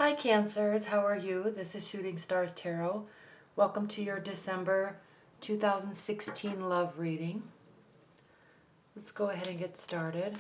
Hi Cancers, how are you? This is Shooting Stars Tarot. Welcome to your December 2016 love reading. Let's go ahead and get started.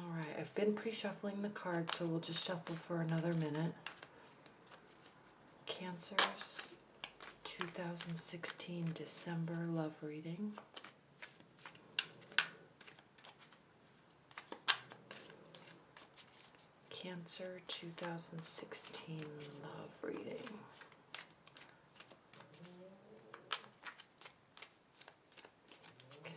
Alright, I've been pre-shuffling the cards, so we'll just shuffle for another minute. Cancers 2016 December love reading. Cancer 2016 love reading. Okay.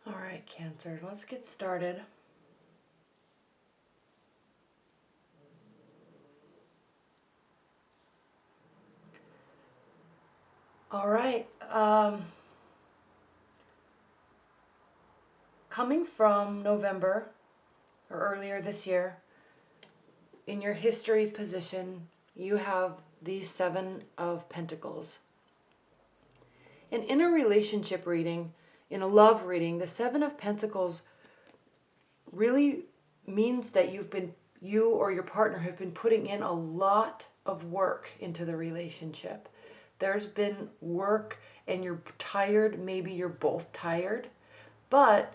All right, Cancer, let's get started. All right. Coming from November or earlier this year, in your history position, you have the Seven of Pentacles. And in a relationship reading, in a love reading, the Seven of Pentacles really means that you or your partner have been putting in a lot of work into the relationship. There's been work and you're tired, maybe you're both tired. But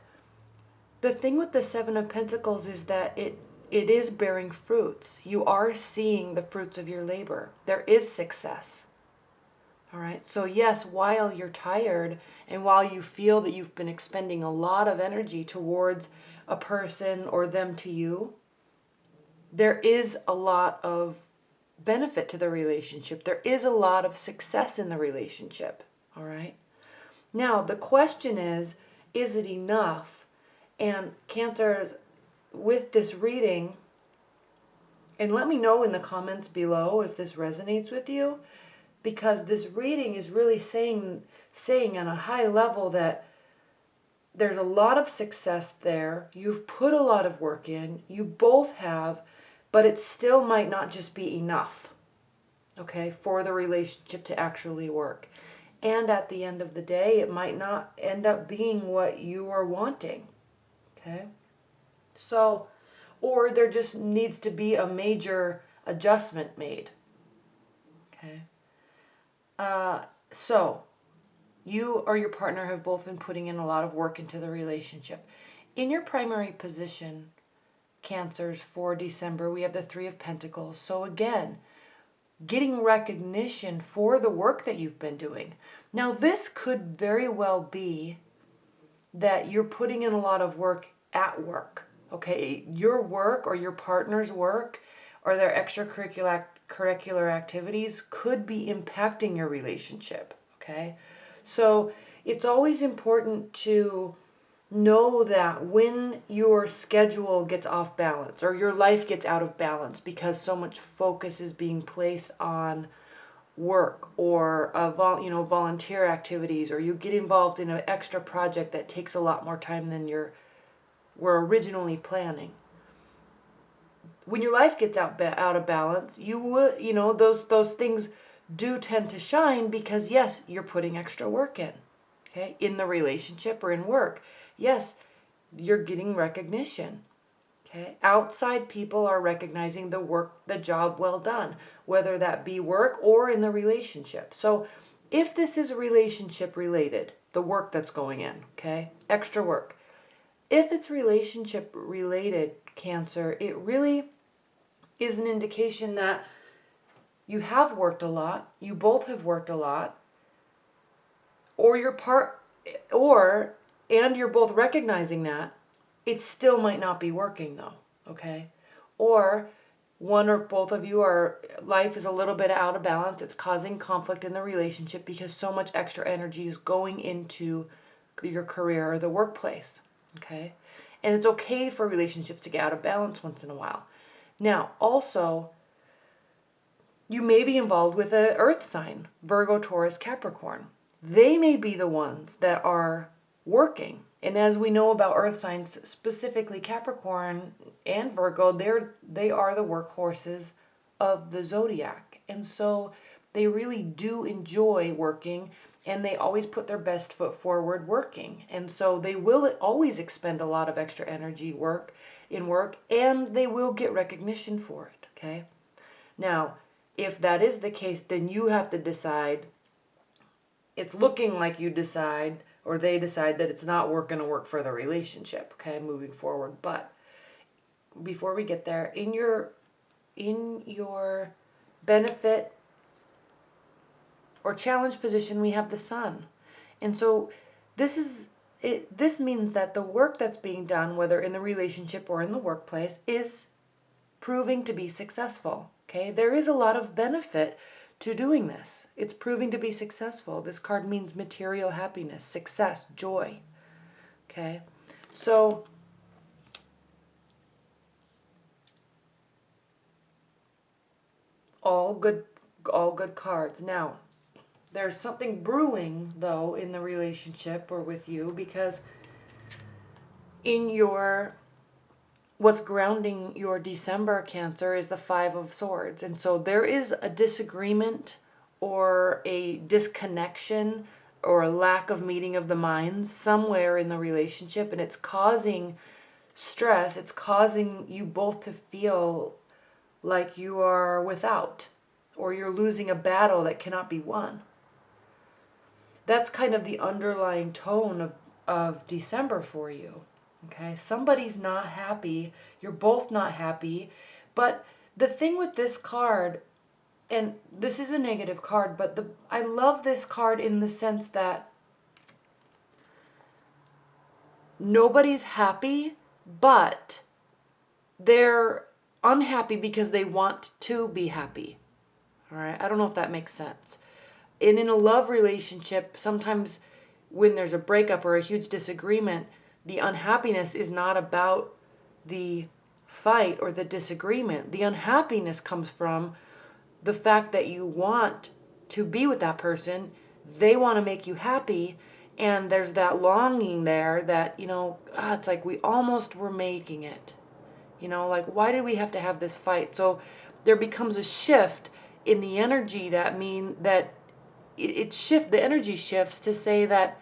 the thing with the Seven of Pentacles is that it is bearing fruits. You are seeing the fruits of your labor. There is success. All right. So yes, while you're tired and while you feel that you've been expending a lot of energy towards a person or them to you, there is a lot of benefit to the relationship. There is a lot of success in the relationship. All right. Now, the question is it enough? And Cancers, with this reading, and let me know in the comments below if this resonates with you, because this reading is really saying on a high level that there's a lot of success there. You've put a lot of work in. You both have, but it still might not just be enough, okay, for the relationship to actually work. And at the end of the day, it might not end up being what you are wanting, okay? So, or there just needs to be a major adjustment made, okay? So, you or your partner have both been putting in a lot of work into the relationship. In your primary position, Cancers, for December, we have the Three of Pentacles. So again, getting recognition for the work that you've been doing. Now, this could very well be that you're putting in a lot of work at work, okay? Your work or your partner's work or their extracurricular activities could be impacting your relationship, okay? So it's always important to know that when your schedule gets off balance or your life gets out of balance because so much focus is being placed on work or volunteer activities, or you get involved in an extra project that takes a lot more time than you were originally planning. When your life gets out of balance, you will, those things do tend to shine because yes, you're putting extra work in, okay, in the relationship or in work. Yes, you're getting recognition. Okay, outside people are recognizing the work, the job well done, whether that be work or in the relationship. So if this is relationship related, the work that's going in, okay, extra work. If it's relationship related, Cancer, it really is an indication that you have worked a lot, you both have worked a lot, or and you're both recognizing that. It still might not be working though, okay? Or one or both of you are, life is a little bit out of balance. It's causing conflict in the relationship because so much extra energy is going into your career or the workplace, okay? And it's okay for relationships to get out of balance once in a while. Now, also, you may be involved with an earth sign, Virgo, Taurus, Capricorn. They may be the ones that are working. And as we know about earth signs, specifically Capricorn and Virgo, they are the workhorses of the zodiac. And so they really do enjoy working, and they always put their best foot forward working. And so they will always expend a lot of extra energy work, and they will get recognition for it, okay? Now, if that is the case, then you have to decide. It's looking like you decide, or they decide, that it's not going to work for the relationship, okay, moving forward. But before we get there, in your benefit or challenge position, we have the sun. And so this means that the work that's being done, whether in the relationship or in the workplace, is proving to be successful. Okay, there is a lot of benefit to doing this. It's proving to be successful. This card means material happiness, success, joy. Okay, so all good cards. Now, there's something brewing though in the relationship or with you, because in your what's grounding your December, Cancer, is the Five of Swords. And so there is a disagreement or a disconnection or a lack of meeting of the minds somewhere in the relationship, and it's causing stress. It's causing you both to feel like you are without, or you're losing a battle that cannot be won. That's kind of the underlying tone of December for you. Okay, somebody's not happy. You're both not happy. But the thing with this card, and this is a negative card, but I love this card in the sense that nobody's happy, but they're unhappy because they want to be happy. All right, I don't know if that makes sense. And in a love relationship, sometimes when there's a breakup or a huge disagreement, the unhappiness is not about the fight or the disagreement. The unhappiness comes from the fact that you want to be with that person. They want to make you happy. And there's that longing there that, it's like we almost were making it. Like, why did we have to have this fight? So there becomes a shift in the energy the energy shifts to say that,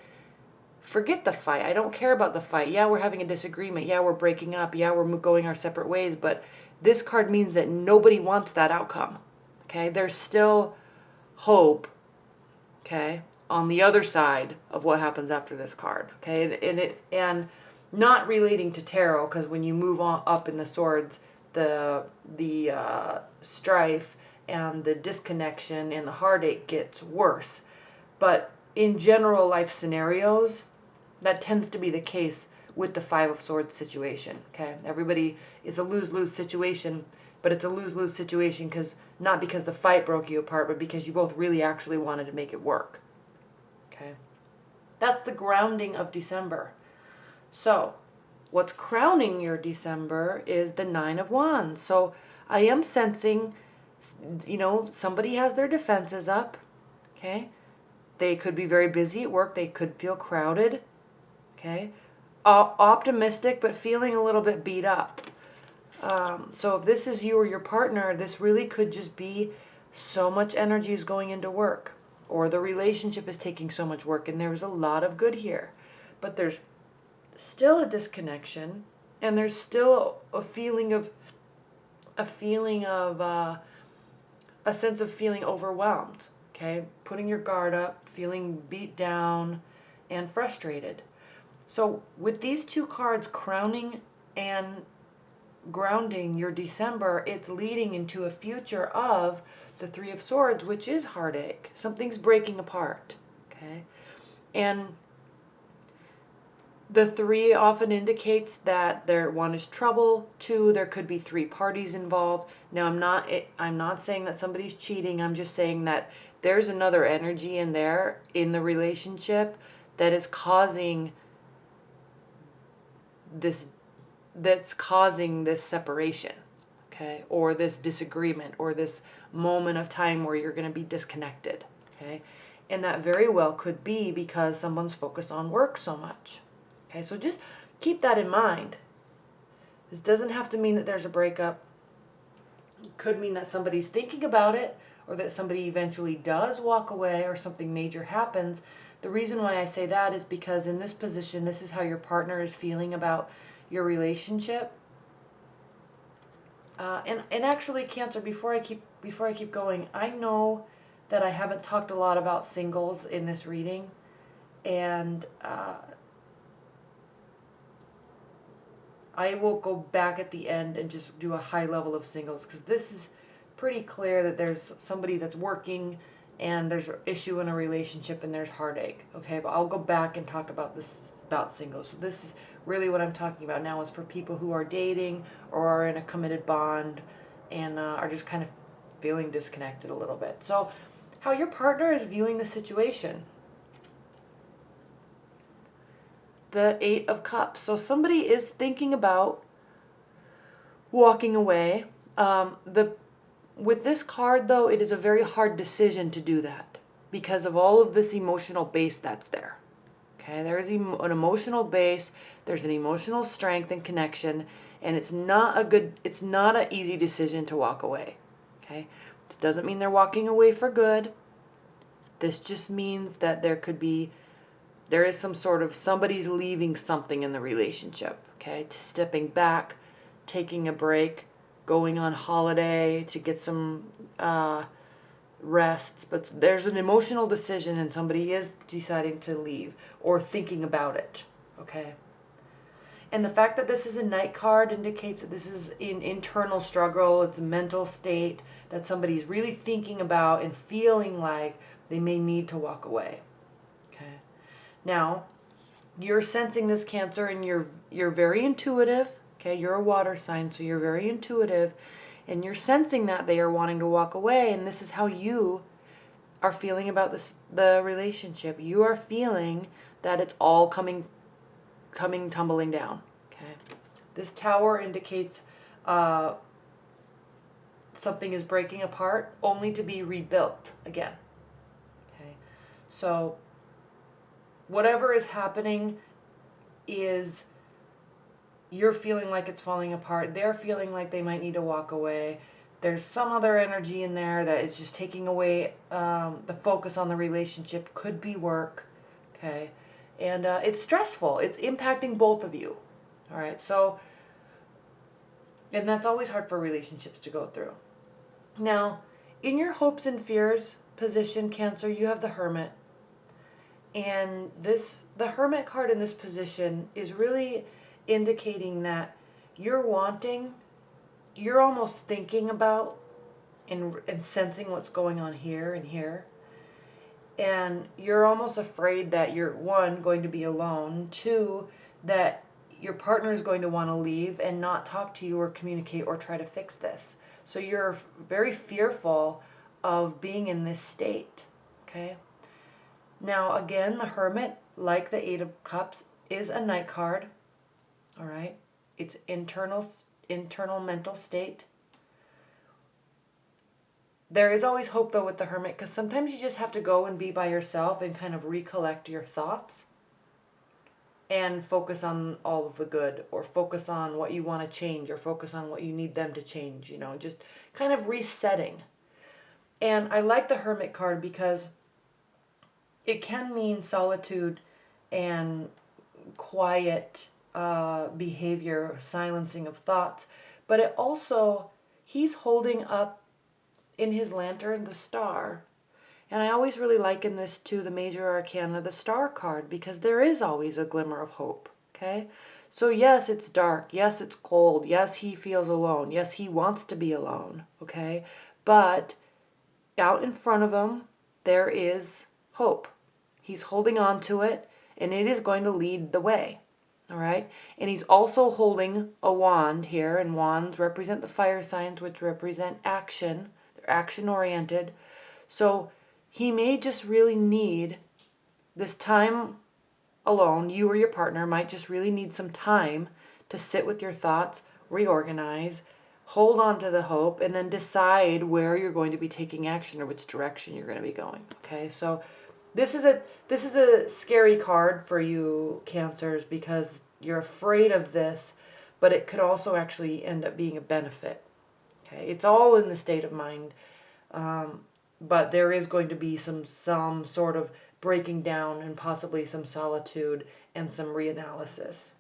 forget the fight. I don't care about the fight. Yeah, we're having a disagreement. Yeah, we're breaking up. Yeah, we're going our separate ways. But this card means that nobody wants that outcome. Okay, there's still hope. Okay, on the other side of what happens after this card. Okay, and not relating to tarot, because when you move on up in the swords, the strife and the disconnection and the heartache gets worse. But in general life scenarios, that tends to be the case with the Five of Swords situation, okay? Everybody, it's a lose-lose situation, but it's a lose-lose situation not because the fight broke you apart, but because you both really actually wanted to make it work, okay? That's the grounding of December. So, what's crowning your December is the Nine of Wands. So, I am sensing, somebody has their defenses up, okay? They could be very busy at work. They could feel crowded. Okay. Optimistic, but feeling a little bit beat up. So if this is you or your partner, this really could just be so much energy is going into work, or the relationship is taking so much work, and there's a lot of good here. But there's still a disconnection, and there's still a sense of feeling overwhelmed. Okay, putting your guard up, feeling beat down and frustrated. So with these two cards, crowning and grounding your December, it's leading into a future of the Three of Swords, which is heartache. Something's breaking apart, okay? And The 3 often indicates that there, 1 is trouble, 2, there could be 3 parties involved. Now I'm not saying that somebody's cheating. I'm just saying that there's another energy in there in the relationship that is causing this separation, okay, or this disagreement, or this moment of time where you're going to be disconnected, okay. And that very well could be because someone's focused on work so much. Okay, so just keep that in mind. This doesn't have to mean that there's a breakup. It could mean that somebody's thinking about it, or that somebody eventually does walk away, or something major happens. The reason why I say that is because in this position, this is how your partner is feeling about your relationship. And actually, Cancer, before I keep going, I know that I haven't talked a lot about singles in this reading, and I will go back at the end and just do a high level of singles, because this is pretty clear that there's somebody that's working and there's an issue in a relationship and there's heartache. Okay, but I'll go back and talk about this, about singles. So this is really what I'm talking about now, is for people who are dating or are in a committed bond and are just kind of feeling disconnected a little bit. So how your partner is viewing the situation. The 8 of Cups. So somebody is thinking about walking away. With this card, though, it is a very hard decision to do that because of all of this emotional base that's there. Okay, there is an emotional base. There's an emotional strength and connection, and it's not an easy decision to walk away. Okay, this doesn't mean they're walking away for good. This just means that there is some sort of, somebody's leaving something in the relationship. Okay, stepping back, taking a break, going on holiday to get some rest. But there's an emotional decision and somebody is deciding to leave or thinking about it. Okay. And the fact that this is a Knight card indicates that this is an internal struggle. It's a mental state that somebody's really thinking about and feeling like they may need to walk away. Okay. Now, you're sensing this, Cancer, and you're very intuitive. Okay, you're a water sign, so you're very intuitive, and you're sensing that they are wanting to walk away, and this is how you are feeling about the relationship. You are feeling that it's all coming tumbling down. Okay, this Tower indicates something is breaking apart, only to be rebuilt again. Okay, so whatever is happening is, you're feeling like it's falling apart. They're feeling like they might need to walk away. There's some other energy in there that is just taking away the focus on the relationship. Could be work. Okay. And it's stressful. It's impacting both of you. All right. So, and that's always hard for relationships to go through. Now, in your hopes and fears position, Cancer, you have the Hermit. And the Hermit card in this position is really indicating that you're almost thinking about and sensing what's going on here and here. And you're almost afraid that you're, 1, going to be alone, 2, that your partner is going to want to leave and not talk to you or communicate or try to fix this. So you're very fearful of being in this state. Okay? Now, again, the Hermit, like the 8 of Cups, is a Knight card. All right? It's internal mental state. There is always hope, though, with the Hermit, because sometimes you just have to go and be by yourself and kind of recollect your thoughts and focus on all of the good, or focus on what you want to change, or focus on what you need them to change, just kind of resetting. And I like the Hermit card because it can mean solitude and quiet behavior, silencing of thoughts, but it also, he's holding up in his lantern the star. And I always really liken this to the Major Arcana, the Star card, because there is always a glimmer of hope. Okay, so yes, it's dark, yes, it's cold, yes, he feels alone, yes, he wants to be alone. Okay, but out in front of him there is hope. He's holding on to it, and it is going to lead the way. All right. And he's also holding a wand here, and wands represent the fire signs, which represent action. They're action oriented. So he may just really need this time alone. You or your partner might just really need some time to sit with your thoughts, reorganize, hold on to the hope, and then decide where you're going to be taking action or which direction you're going to be going. Okay, so this is a scary card for you, Cancers, because you're afraid of this, but it could also actually end up being a benefit. Okay, it's all in the state of mind, but there is going to be some sort of breaking down and possibly some solitude and some reanalysis.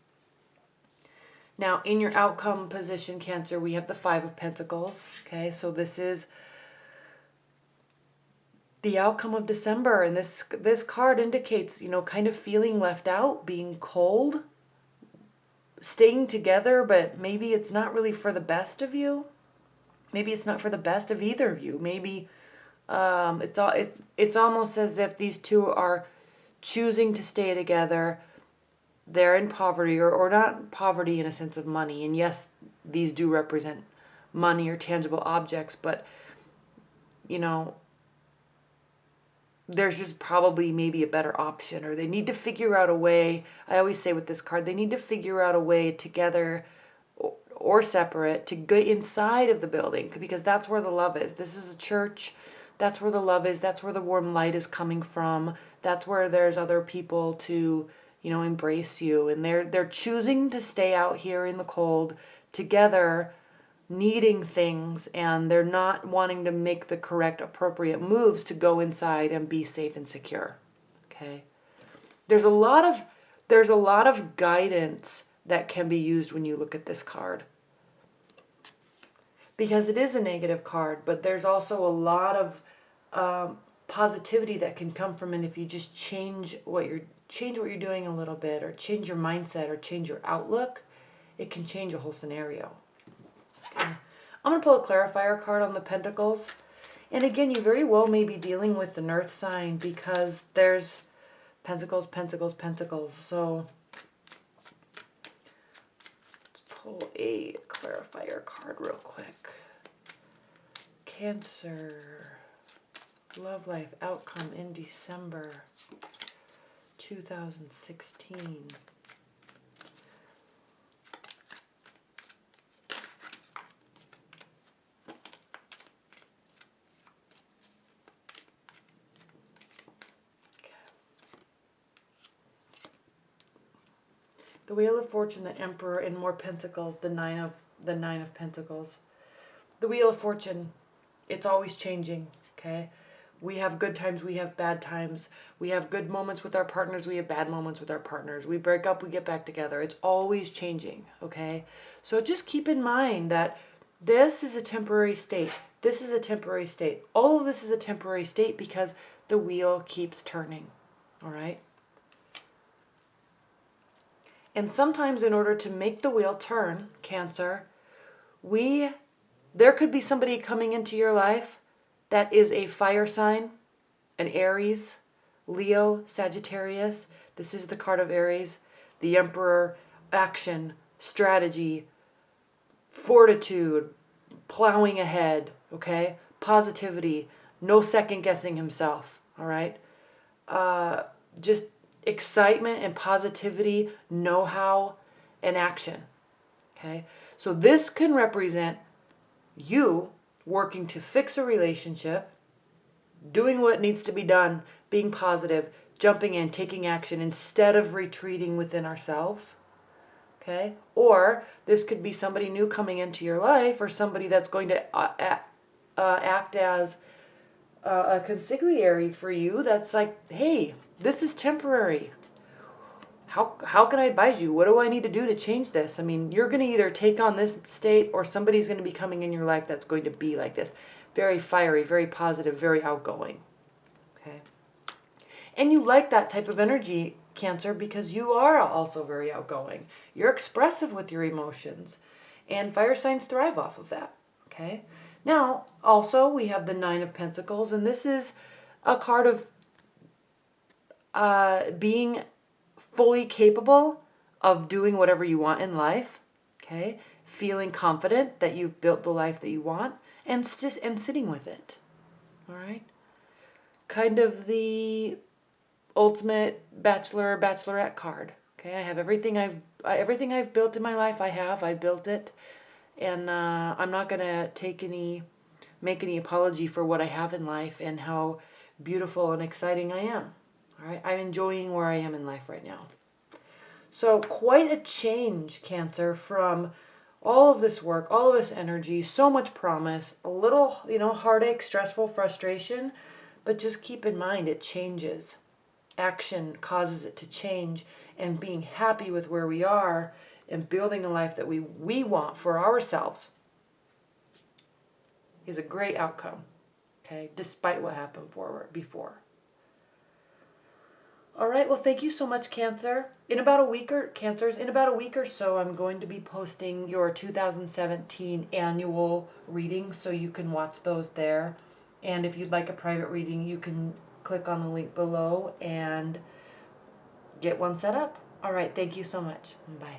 Now, in your outcome position, Cancer, we have the Five of Pentacles. Okay, so this is the outcome of December, and this card indicates, kind of feeling left out, being cold, staying together, but maybe it's not really for the best of you. Maybe it's not for the best of either of you. Maybe it's almost as if these two are choosing to stay together. They're in poverty, or not poverty in a sense of money. And yes, these do represent money or tangible objects, but there's just probably maybe a better option, or they need to figure out a way. I always say with this card, they need to figure out a way together or separate to get inside of the building, because that's where the love is. This is a church. That's where the love is. That's where the warm light is coming from. That's where there's other people to, embrace you. And they're choosing to stay out here in the cold together, needing things, and they're not wanting to make the correct, appropriate moves to go inside and be safe and secure. Okay. There's a lot of guidance that can be used when you look at this card, because it is a negative card, but there's also a lot of positivity that can come from it if you just change what you're doing a little bit, or change your mindset, or change your outlook. It can change a whole scenario. Okay. I'm going to pull a clarifier card on the Pentacles. And again, you very well may be dealing with an earth sign, because there's Pentacles, Pentacles, Pentacles. So let's pull a clarifier card real quick. Cancer, love life outcome in December 2016. The Wheel of Fortune, the Emperor, and more Pentacles, the Nine of Pentacles. The Wheel of Fortune, it's always changing, okay? We have good times, we have bad times. We have good moments with our partners, we have bad moments with our partners. We break up, we get back together. It's always changing, okay? So just keep in mind that this is a temporary state. This is a temporary state. All of this is a temporary state because the wheel keeps turning, all right? And sometimes in order to make the wheel turn, Cancer, there could be somebody coming into your life that is a fire sign, an Aries, Leo, Sagittarius. This is the card of Aries, the Emperor, action, strategy, fortitude, plowing ahead, okay? Positivity, no second guessing himself, all right? Just excitement and positivity, know-how, and action, okay? So this can represent you working to fix a relationship, doing what needs to be done, being positive, jumping in, taking action instead of retreating within ourselves, okay? Or this could be somebody new coming into your life, or somebody that's going to act as a consigliere for you that's like, hey, this is temporary. How can I advise you? What do I need to do to change this? I mean, you're going to either take on this state, or somebody's going to be coming in your life that's going to be like this. Very fiery, very positive, very outgoing. Okay? And you like that type of energy, Cancer, because you are also very outgoing. You're expressive with your emotions. And fire signs thrive off of that. Okay? Now, also, we have the Nine of Pentacles, and this is a card of being fully capable of doing whatever you want in life, okay? Feeling confident that you've built the life that you want and sitting with it. All right? Kind of the ultimate bachelorette card. Okay? I have everything I've built in my life. I built it, and I'm not going to make any apology for what I have in life and how beautiful and exciting I am. All right? I'm enjoying where I am in life right now. So, quite a change, Cancer, from all of this work, all of this energy, so much promise, a little, heartache, stressful, frustration, but just keep in mind it changes. Action causes it to change, and being happy with where we are and building a life that we want for ourselves is a great outcome, okay, despite what happened before. All right, well, thank you so much, Cancer. In about a week or so, I'm going to be posting your 2017 annual readings, so you can watch those there. And if you'd like a private reading, you can click on the link below and get one set up. All right, thank you so much. Bye.